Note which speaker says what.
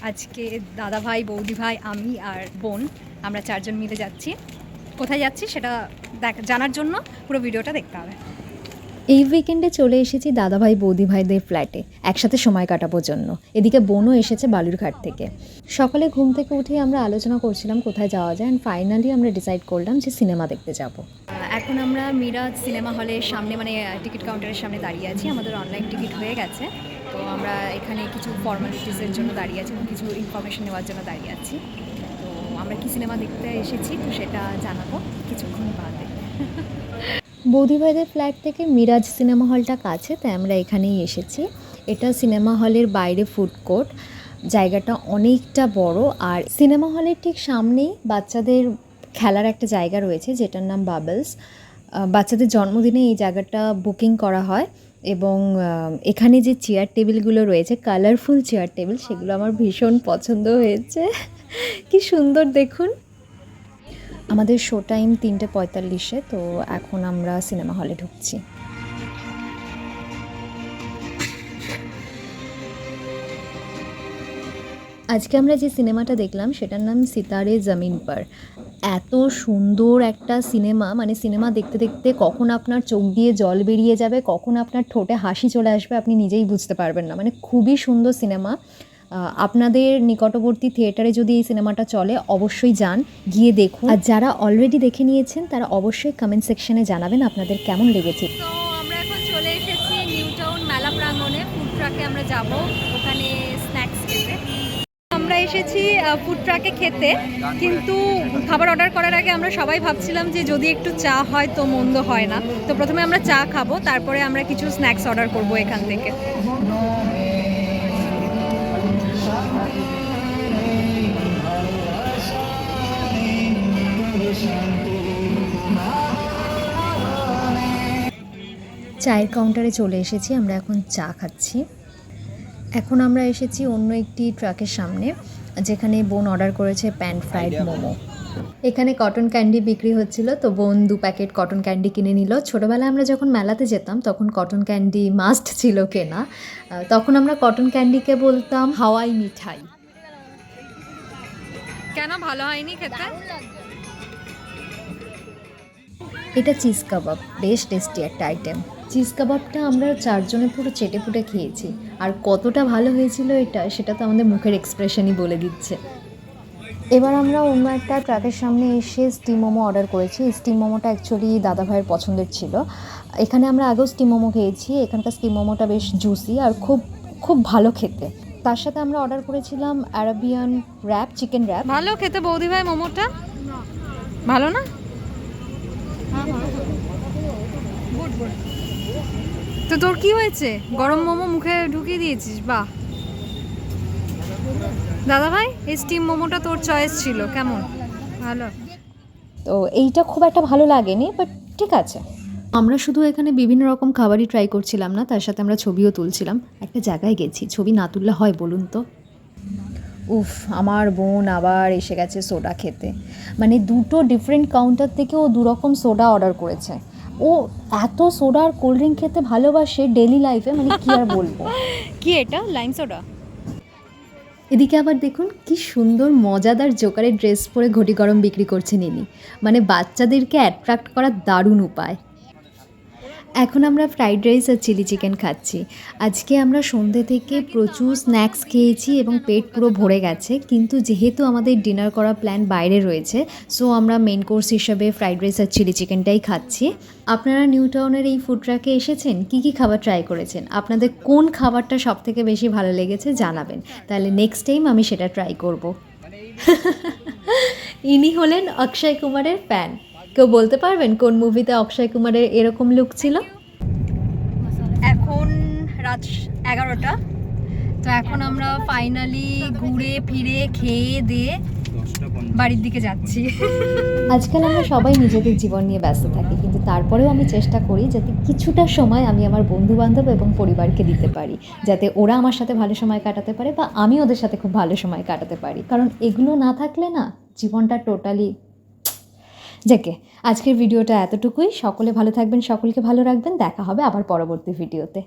Speaker 1: আজকে দাদা ভাই, বৌদি ভাই, আমি আর বোন আমরা চারজন মিলে যাচ্ছি। কোথায় যাচ্ছি সেটা জানার জন্য পুরো ভিডিওটা দেখতে হবে।
Speaker 2: এই উইকেন্ডে চলে এসেছি দাদাভাই বৌদি ভাইদের ফ্ল্যাটে একসাথে সময় কাটানোর জন্য। এদিকে বোনও এসেছে বালুরঘাট থেকে। সকালে ঘুম থেকে উঠেই আমরা আলোচনা করছিলাম কোথায় যাওয়া যায়, অ্যান্ড ফাইনালি আমরা ডিসাইড করলাম যে সিনেমা দেখতে যাব।
Speaker 1: এখন আমরা মিরাজ সিনেমা হলের সামনে, মানে টিকিট কাউন্টারের সামনে দাঁড়িয়ে আছি। আমাদের অনলাইন টিকিট হয়ে গেছে, তো আমরা এখানে কিছু ফর্মালিটিসের জন্য দাঁড়িয়ে আছি এবং কিছু ইনফরমেশন নেওয়ার জন্য দাঁড়িয়ে আছি। তো আমরা কি সিনেমা দেখতে এসেছি তো সেটা জানাবো কিছুক্ষণ বাদে।
Speaker 2: বৌদি ভাইদের ফ্ল্যাট থেকে মিরাজ সিনেমা হলটা কাছে, তাই আমরা এখানেই এসেছি। এটা সিনেমা হলের বাইরে ফুড কোর্ট, জায়গাটা অনেকটা বড়। আর সিনেমা হলের ঠিক সামনেই বাচ্চাদের খেলার একটা জায়গা রয়েছে যেটার নাম বাবলস। বাচ্চাদের জন্মদিনে এই জায়গাটা বুকিং করা হয় এবং এখানে যে চেয়ার টেবিলগুলো রয়েছে, কালারফুল চেয়ার টেবিল, সেগুলো আমার ভীষণ পছন্দ হয়েছে। কি সুন্দর দেখুন। আমাদের শো টাইম 3:45, তো এখন আমরা সিনেমা হলে ঢুকছি। আজকে আমরা যে সিনেমাটা দেখলাম সেটার নাম সিতারে জমিন পর। এত সুন্দর একটা সিনেমা, মানে সিনেমা দেখতে দেখতে কখন আপনার চোখ দিয়ে জল বেরিয়ে যাবে, কখন আপনার ঠোঁটে হাসি চলে আসবে আপনি নিজেই বুঝতে পারবেন না। মানে খুবই সুন্দর সিনেমা। আপনাদের নিকটবর্তী থিয়েটারে যদি এই সিনেমাটা চলে অবশ্যই যান, গিয়ে দেখুন। আর যারা অলরেডি দেখে নিয়েছেন তারা অবশ্যই কমেন্ট সেকশনে জানাবেন আপনাদের কেমন লেগেছে।
Speaker 1: তো আমরা এখন চলে এসেছি নিউ টাউন মেলা প্রাঙ্গণে। ফুড ট্রাকে আমরা যাব, ওখানে স্ন্যাক্স খেতে। আমরা এসেছি ফুড ট্রাকে খেতে, কিন্তু খাবার অর্ডার করার আগে আমরা সবাই ভাবছিলাম যে যদি একটু চা হয় তো মন্দ হয় না। তো প্রথমে আমরা চা খাবো, তারপরে আমরা কিছু স্ন্যাক্স অর্ডার করব এখান থেকে।
Speaker 2: চায়ের কাউন্টারে চলে এসেছি, আমরা এখন চা খাচ্ছি। এখন আমরা এসেছি অন্য একটি ট্রাকের সামনে, যেখানে বোন অর্ডার করেছে প্যান ফ্রাইড মোমো। এখানে কটন ক্যান্ডি বিক্রি হচ্ছিল, তো বোন 2 প্যাকেট কটন ক্যান্ডি কিনে নিল। ছোটোবেলায় আমরা যখন মেলাতে যেতাম তখন কটন ক্যান্ডি মাস্ট ছিল কেনা। তখন আমরা কটন ক্যান্ডিকে বলতাম হাওয়াই মিঠাই।
Speaker 1: কেন ভালো হয়নি খেতে?
Speaker 2: এটা চিজ কাবাব, বেশ টেস্টি একটা আইটেম। চিজ কাবাবটা আমরা চারজনে পুরো চেটে পুটে খেয়েছি, আর কতটা ভালো হয়েছিল এটা সেটা তো আমাদের মুখের এক্সপ্রেশনই বলে দিচ্ছে। এবার আমরা অন্য একটা ট্রাকের সামনে এসে স্টিম মোমো অর্ডার করেছি। স্টিম মোমোটা অ্যাকচুয়ালি দাদা ভাইয়ের পছন্দের ছিল। এখানে আমরা আগেও স্টিম মোমো খেয়েছি, এখানকার স্টিম মোমোটা বেশ জুসি আর খুব খুব ভালো খেতে। তার সাথে আমরা অর্ডার করেছিলাম আরাবিয়ান র্যাপ, চিকেন র্যাপ।
Speaker 1: ভালো খেতে বৌদি ভাই মোমোটা? ভালো না? তো তোর কি হয়েছে? গরম মোমো মুখে ঢুকিয়ে দিয়েছিস? বাহ দাদা ভাই, এই স্টিম মোমোটা তোর চয়েস ছিল, কেমন? ভালো?
Speaker 2: তো এইটা খুব একটা ভালো লাগেনি, বাট ঠিক আছে। আমরা শুধু এখানে বিভিন্ন রকম খাবারই ট্রাই করছিলাম না, তার সাথে আমরা ছবিও তুলছিলাম। একটা জায়গায় গেছি, ছবি না তুললে হয় বলুন তো? উফ, আমার বোন আবার এসে গেছে সোডা খেতে। মানে দুটো ডিফারেন্ট কাউন্টার থেকে ও 2 রকম সোডা অর্ডার করেছে। ও এত সোডা আর কোল্ড ড্রিঙ্ক খেতে ভালোবাসে ডেলি লাইফে, মানে কি আর বলবো।
Speaker 1: কি এটা, লাইম সোডা?
Speaker 2: এদিকে আবার দেখুন কি সুন্দর মজাদার জোকারের ড্রেস পরে ঘটি গরম বিক্রি করছেন ইনি। মানে বাচ্চাদেরকে অ্যাট্রাক্ট করার দারুণ উপায়। এখন আমরা ফ্রাইড রাইস আর চিলি চিকেন খাচ্ছি। আজকে আমরা সন্ধ্যে থেকে প্রচুর স্ন্যাক্স খেয়েছি এবং পেট পুরো ভরে গেছে, কিন্তু যেহেতু আমাদের ডিনার করা প্ল্যান বাইরে রয়েছে, সো আমরা মেন কোর্স হিসাবে ফ্রাইড রাইস আর চিলি চিকেনটাই খাচ্ছি। আপনারা নিউ টাউনের এই ফুড ট্রাকে এসেছেন, কী কী খাবার ট্রাই করেছেন, আপনাদের কোন খাবারটা সবথেকে বেশি ভালো লেগেছে জানাবেন, তাহলে নেক্সট টাইম আমি সেটা ট্রাই করব। ইনি হলেন অক্ষয় কুমারের ফ্যান। কেউ বলতে পারবেন কোন মুভিতে অক্ষয় কুমারের এরকম লুক ছিল?
Speaker 1: এখন রাত 11টা, তো এখন আমরা ফাইনালি ঘুরে ফিরে খেয়ে দিয়ে বাড়ির দিকে যাচ্ছি।
Speaker 2: আজকাল আমরা সবাই নিজেদের জীবন নিয়ে ব্যস্ত থাকি, কিন্তু তারপরেও আমি চেষ্টা করি যাতে কিছুটা সময় আমি আমার বন্ধুবান্ধব এবং পরিবারকে দিতে পারি, যাতে ওরা আমার সাথে ভালো সময় কাটাতে পারে বা আমি ওদের সাথে খুব ভালো সময় কাটাতে পারি। কারণ এগুলো না থাকলে না জীবনটা টোটালি যাকে। আজকের ভিডিওটা এতটুকুই। সকলে ভালো থাকবেন, সকলকে ভালো রাখবেন। দেখা হবে আবার পরবর্তী ভিডিওতে।